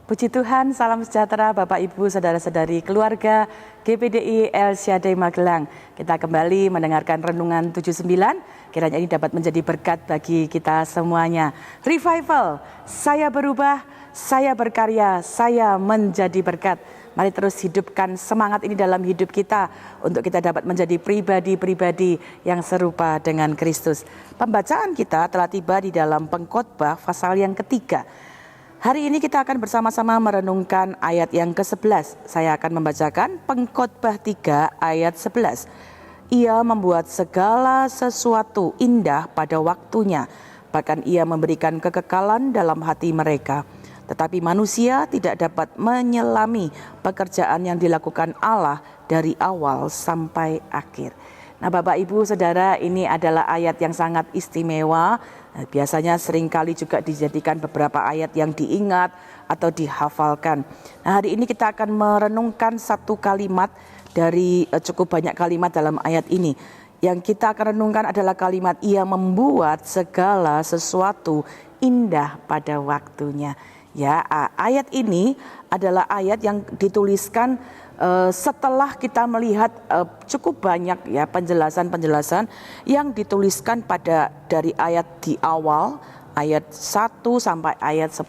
Puji Tuhan, salam sejahtera Bapak Ibu, Saudara-saudari, keluarga GPDI El Shaddai Magelang. Kita kembali mendengarkan Renungan 79, kiranya ini dapat menjadi berkat bagi kita semuanya. Revival, saya berubah, saya berkarya, saya menjadi berkat. Mari terus hidupkan semangat ini dalam hidup kita untuk kita dapat menjadi pribadi-pribadi yang serupa dengan Kristus. Pembacaan kita telah tiba di dalam Pengkhotbah pasal yang ketiga. Hari ini kita akan bersama-sama merenungkan ayat yang ke-11. Saya akan membacakan Pengkhotbah 3 ayat 11. Ia membuat segala sesuatu indah pada waktunya, bahkan ia memberikan kekekalan dalam hati mereka. Tetapi manusia tidak dapat menyelami pekerjaan yang dilakukan Allah dari awal sampai akhir. Nah, Bapak Ibu Saudara, ini adalah ayat yang sangat istimewa. Biasanya seringkali juga dijadikan beberapa ayat yang diingat atau dihafalkan. Nah, hari ini kita akan merenungkan satu kalimat dari cukup banyak kalimat dalam ayat ini. Yang kita akan renungkan adalah kalimat ia membuat segala sesuatu indah pada waktunya. Ya, ayat ini adalah ayat yang dituliskan setelah kita melihat cukup banyak ya penjelasan-penjelasan yang dituliskan dari ayat di awal, ayat 1 sampai ayat 10.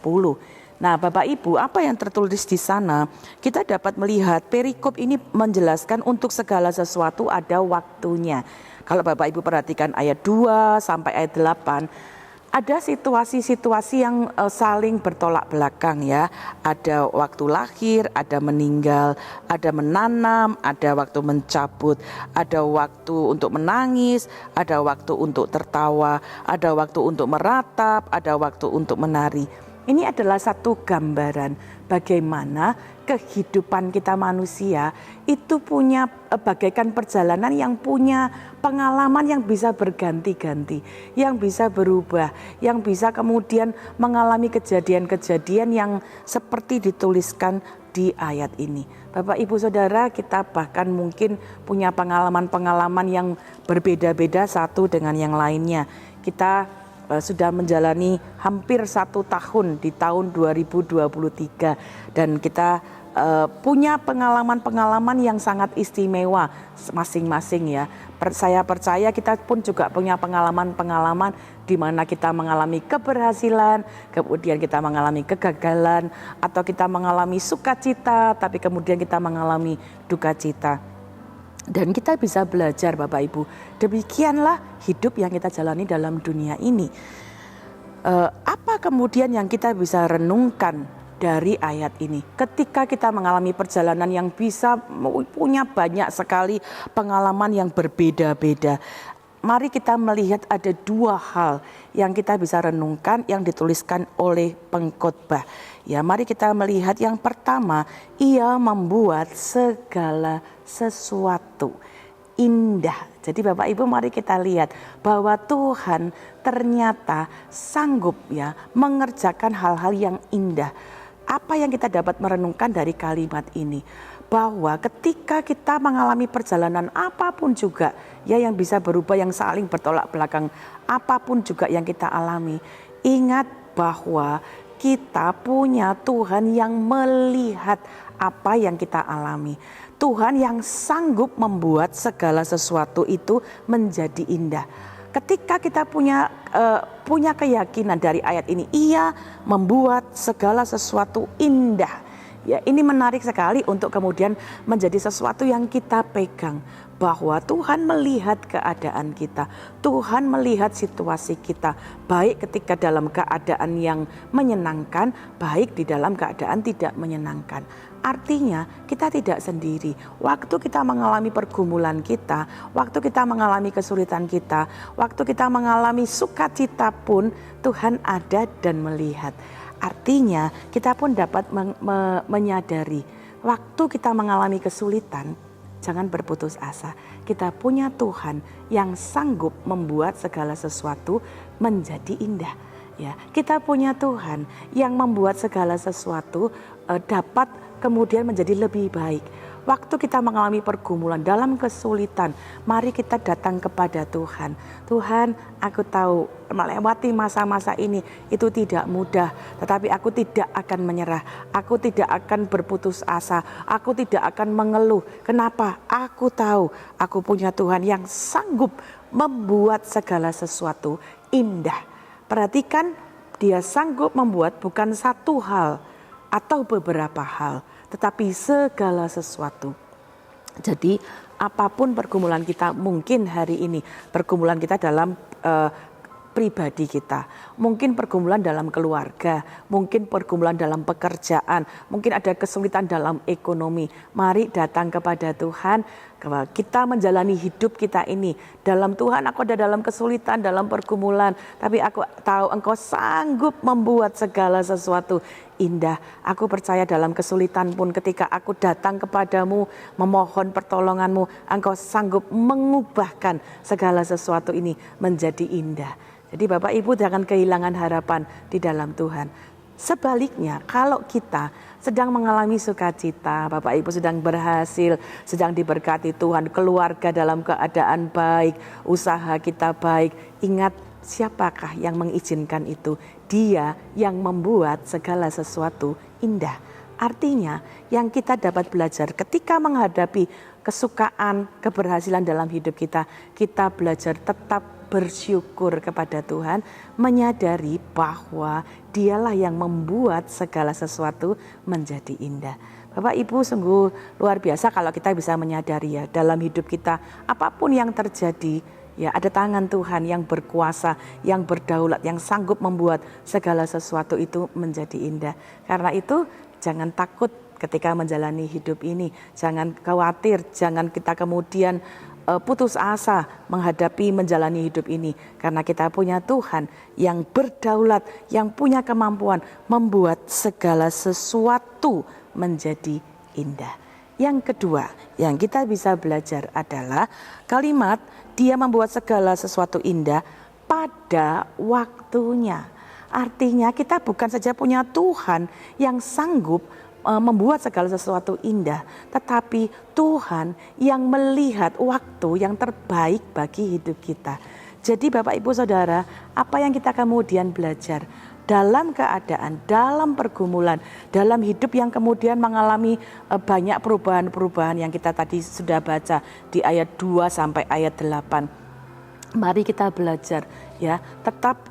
Nah, Bapak Ibu, apa yang tertulis di sana? Kita dapat melihat perikop ini menjelaskan untuk segala sesuatu ada waktunya. Kalau Bapak Ibu perhatikan ayat 2 sampai ayat 8, ada situasi-situasi yang saling bertolak belakang ya. Ada waktu lahir, ada meninggal, ada menanam, ada waktu mencabut, ada waktu untuk menangis, ada waktu untuk tertawa, ada waktu untuk meratap, ada waktu untuk menari. Ini adalah satu gambaran bagaimana kehidupan kita manusia itu punya bagaikan perjalanan yang punya pengalaman yang bisa berganti-ganti, yang bisa berubah, yang bisa kemudian mengalami kejadian-kejadian yang seperti dituliskan di ayat ini. Bapak Ibu Saudara, kita bahkan mungkin punya pengalaman-pengalaman yang berbeda-beda satu dengan yang lainnya. Kita sudah menjalani hampir 1 tahun di tahun 2023 dan kita punya pengalaman-pengalaman yang sangat istimewa masing-masing ya. Saya percaya kita pun juga punya pengalaman-pengalaman di mana kita mengalami keberhasilan, kemudian kita mengalami kegagalan, atau kita mengalami sukacita, tapi kemudian kita mengalami duka cita. Dan kita bisa belajar Bapak Ibu, demikianlah hidup yang kita jalani dalam dunia ini. Apa kemudian yang kita bisa renungkan dari ayat ini? Ketika kita mengalami perjalanan yang bisa punya banyak sekali pengalaman yang berbeda-beda. Mari kita melihat ada 2 hal yang kita bisa renungkan yang dituliskan oleh pengkhotbah. Ya, mari kita melihat yang pertama, ia membuat segala sesuatu indah. Jadi Bapak Ibu, mari kita lihat bahwa Tuhan ternyata sanggup ya mengerjakan hal-hal yang indah. Apa yang kita dapat merenungkan dari kalimat ini? Bahwa ketika kita mengalami perjalanan apapun juga ya yang bisa berubah, yang saling bertolak belakang, apapun juga yang kita alami, ingat bahwa kita punya Tuhan yang melihat apa yang kita alami. Tuhan yang sanggup membuat segala sesuatu itu menjadi indah. Ketika kita punya keyakinan dari ayat ini, ia membuat segala sesuatu indah. Ya, ini menarik sekali untuk kemudian menjadi sesuatu yang kita pegang. Bahwa Tuhan melihat keadaan kita, Tuhan melihat situasi kita, baik ketika dalam keadaan yang menyenangkan, baik di dalam keadaan tidak menyenangkan. Artinya kita tidak sendiri. Waktu kita mengalami pergumulan kita, waktu kita mengalami kesulitan kita, waktu kita mengalami sukacita pun, Tuhan ada dan melihat. Artinya kita pun dapat menyadari waktu kita mengalami kesulitan, jangan berputus asa. Kita punya Tuhan yang sanggup membuat segala sesuatu menjadi indah. Ya, kita punya Tuhan yang membuat segala sesuatu dapat kemudian menjadi lebih baik. waktu kita mengalami pergumulan, dalam kesulitan, mari kita datang kepada Tuhan. Tuhan, aku tahu melewati masa-masa ini itu tidak mudah, tetapi aku tidak akan menyerah. Aku tidak akan berputus asa. Aku tidak akan mengeluh. Kenapa? Aku tahu aku punya Tuhan yang sanggup membuat segala sesuatu indah. Perhatikan, Dia sanggup membuat bukan satu hal atau beberapa hal, tetapi segala sesuatu. Jadi apapun pergumulan kita mungkin hari ini, pergumulan kita dalam pribadi kita, mungkin pergumulan dalam keluarga, mungkin pergumulan dalam pekerjaan, mungkin ada kesulitan dalam ekonomi. Mari datang kepada Tuhan. Kita menjalani hidup kita ini dalam Tuhan. Aku ada dalam kesulitan, dalam pergumulan, tapi aku tahu Engkau sanggup membuat segala sesuatu indah. Aku percaya dalam kesulitan pun ketika aku datang kepadamu memohon pertolonganmu, Engkau sanggup mengubahkan segala sesuatu ini menjadi indah. Jadi Bapak Ibu jangan kehilangan harapan di dalam Tuhan. Sebaliknya, kalau kita sedang mengalami sukacita, Bapak Ibu sedang berhasil, sedang diberkati Tuhan, keluarga dalam keadaan baik, usaha kita baik, ingat siapakah yang mengizinkan itu? Dia yang membuat segala sesuatu indah. Artinya yang kita dapat belajar ketika menghadapi kesukaan, keberhasilan dalam hidup kita, kita belajar tetap bersyukur kepada Tuhan, menyadari bahwa Dialah yang membuat segala sesuatu menjadi indah. Bapak Ibu sungguh luar biasa kalau kita bisa menyadari ya dalam hidup kita apapun yang terjadi, ya ada tangan Tuhan yang berkuasa, yang berdaulat, yang sanggup membuat segala sesuatu itu menjadi indah. Karena itu jangan takut ketika menjalani hidup ini, jangan khawatir, jangan kita kemudian putus asa menghadapi menjalani hidup ini, karena kita punya Tuhan yang berdaulat, yang punya kemampuan membuat segala sesuatu menjadi indah. Yang kedua yang kita bisa belajar adalah kalimat Dia membuat segala sesuatu indah pada waktunya. Artinya kita bukan saja punya Tuhan yang sanggup membuat segala sesuatu indah, tetapi Tuhan yang melihat waktu yang terbaik bagi hidup kita. Jadi Bapak Ibu Saudara, apa yang kita kemudian belajar dalam keadaan, dalam pergumulan, dalam hidup yang kemudian mengalami banyak perubahan-perubahan yang kita tadi sudah baca di ayat 2 sampai ayat 8. Mari kita belajar ya, tetap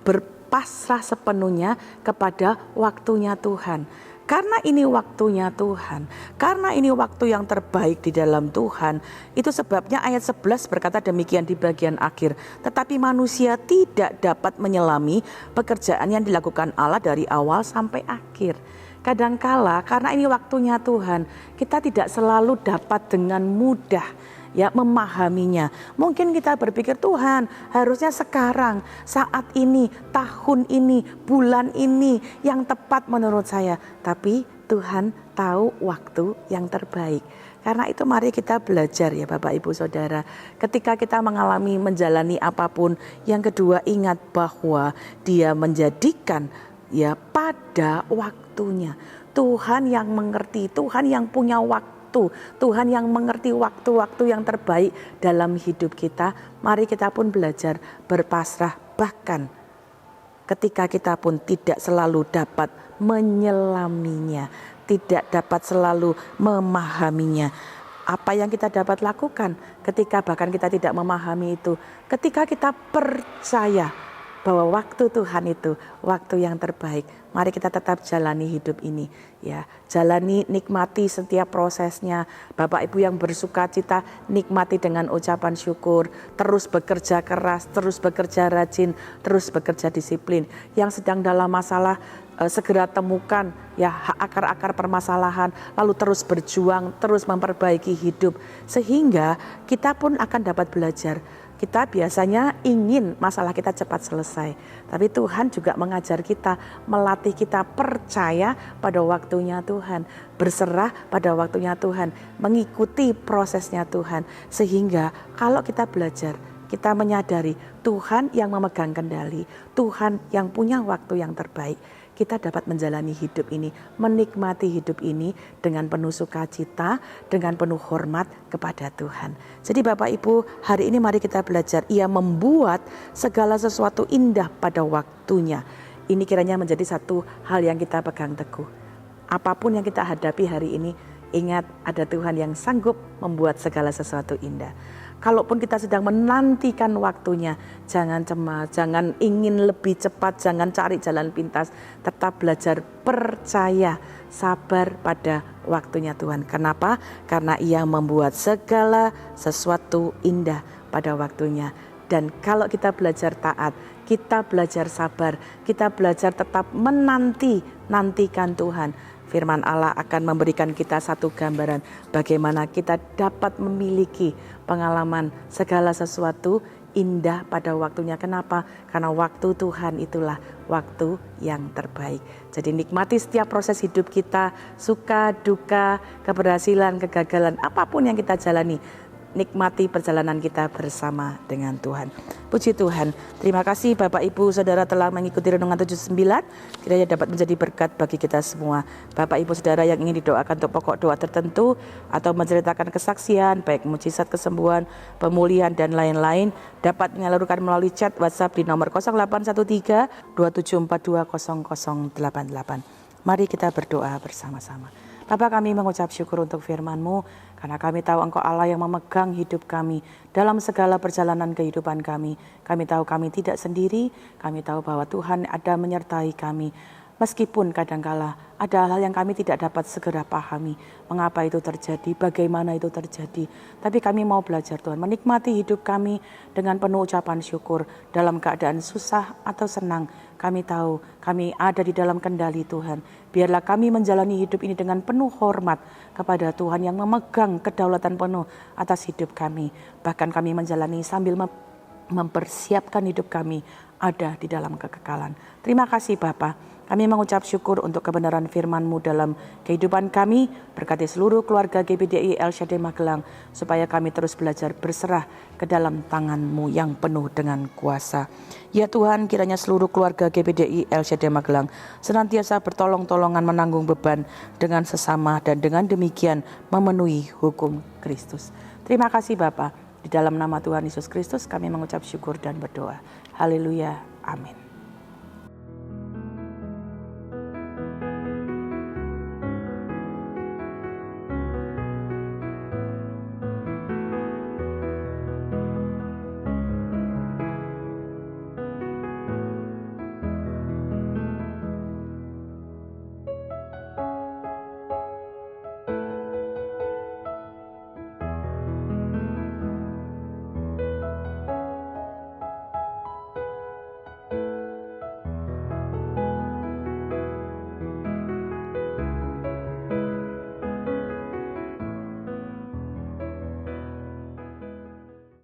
berpasrah sepenuhnya kepada waktunya Tuhan. Karena ini waktunya Tuhan, karena ini waktu yang terbaik di dalam Tuhan, itu sebabnya ayat 11 berkata demikian di bagian akhir. Tetapi manusia tidak dapat menyelami pekerjaan yang dilakukan Allah dari awal sampai akhir. Kadangkala karena ini waktunya Tuhan, kita tidak selalu dapat dengan mudah ya memahaminya. Mungkin kita berpikir Tuhan harusnya sekarang, saat ini, tahun ini, bulan ini yang tepat menurut saya. Tapi Tuhan tahu waktu yang terbaik. Karena itu mari kita belajar ya Bapak Ibu Saudara. Ketika kita mengalami menjalani apapun, yang kedua ingat bahwa Dia menjadikan ya pada waktunya. Tuhan yang mengerti, Tuhan yang punya waktu. Tuhan yang mengerti waktu-waktu yang terbaik dalam hidup kita. Mari kita pun belajar berpasrah, bahkan ketika kita pun tidak selalu dapat menyelaminya, tidak dapat selalu memahaminya. Apa yang kita dapat lakukan ketika bahkan kita tidak memahami itu? Ketika kita percaya bahwa waktu Tuhan itu waktu yang terbaik, mari kita tetap jalani hidup ini ya. Jalani, nikmati setiap prosesnya. Bapak Ibu yang bersuka cita, nikmati dengan ucapan syukur. Terus bekerja keras, terus bekerja rajin, terus bekerja disiplin. Yang sedang dalam masalah, segera temukan ya akar-akar permasalahan, lalu terus berjuang, terus memperbaiki hidup, sehingga kita pun akan dapat belajar. Kita biasanya ingin masalah kita cepat selesai, tapi Tuhan juga mengajar kita, melatih kita percaya pada waktunya Tuhan, berserah pada waktunya Tuhan, mengikuti prosesnya Tuhan, sehingga kalau kita belajar, kita menyadari Tuhan yang memegang kendali, Tuhan yang punya waktu yang terbaik. Kita dapat menjalani hidup ini, menikmati hidup ini dengan penuh sukacita, dengan penuh hormat kepada Tuhan. Jadi Bapak Ibu, hari ini mari kita belajar. Ia membuat segala sesuatu indah pada waktunya. Ini kiranya menjadi satu hal yang kita pegang teguh. Apapun yang kita hadapi hari ini, ingat ada Tuhan yang sanggup membuat segala sesuatu indah. Kalaupun kita sedang menantikan waktunya, jangan cemas, jangan ingin lebih cepat, jangan cari jalan pintas. Tetap belajar percaya, sabar pada waktunya Tuhan. Kenapa? Karena Ia membuat segala sesuatu indah pada waktunya. Dan kalau kita belajar taat, kita belajar sabar, kita belajar tetap nantikan Tuhan. Firman Allah akan memberikan kita satu gambaran bagaimana kita dapat memiliki pengalaman segala sesuatu indah pada waktunya. Kenapa? Karena waktu Tuhan itulah waktu yang terbaik. Jadi nikmati setiap proses hidup kita, suka, duka, keberhasilan, kegagalan, apapun yang kita jalani. Nikmati perjalanan kita bersama dengan Tuhan. Puji Tuhan. Terima kasih Bapak Ibu Saudara telah mengikuti Renungan 79. Kiranya dapat menjadi berkat bagi kita semua. Bapak Ibu Saudara yang ingin didoakan untuk pokok doa tertentu atau menceritakan kesaksian, baik mujizat kesembuhan, pemulihan dan lain-lain, dapat menyalurkan melalui chat WhatsApp di nomor 0813 2742 0088. Mari kita berdoa bersama-sama. Bapa, kami mengucap syukur untuk firman-Mu, karena kami tahu Engkau Allah yang memegang hidup kami dalam segala perjalanan kehidupan kami. Kami tahu kami tidak sendiri, kami tahu bahwa Tuhan ada menyertai kami. Meskipun kadangkala ada hal yang kami tidak dapat segera pahami, mengapa itu terjadi, bagaimana itu terjadi. Tapi kami mau belajar Tuhan, menikmati hidup kami dengan penuh ucapan syukur. Dalam keadaan susah atau senang, kami tahu kami ada di dalam kendali Tuhan. Biarlah kami menjalani hidup ini dengan penuh hormat kepada Tuhan yang memegang kedaulatan penuh atas hidup kami. Bahkan kami menjalani sambil mempersiapkan hidup kami ada di dalam kekekalan. Terima kasih Bapa. Kami mengucap syukur untuk kebenaran firman-Mu dalam kehidupan kami. Berkati seluruh keluarga GBDI El Shaddai Magelang, supaya kami terus belajar berserah ke dalam tangan-Mu yang penuh dengan kuasa. Ya Tuhan, kiranya seluruh keluarga GBDI El Shaddai Magelang senantiasa bertolong-tolongan menanggung beban dengan sesama, dan dengan demikian memenuhi hukum Kristus. Terima kasih Bapa. Di dalam nama Tuhan Yesus Kristus kami mengucap syukur dan berdoa. Haleluya. Amin.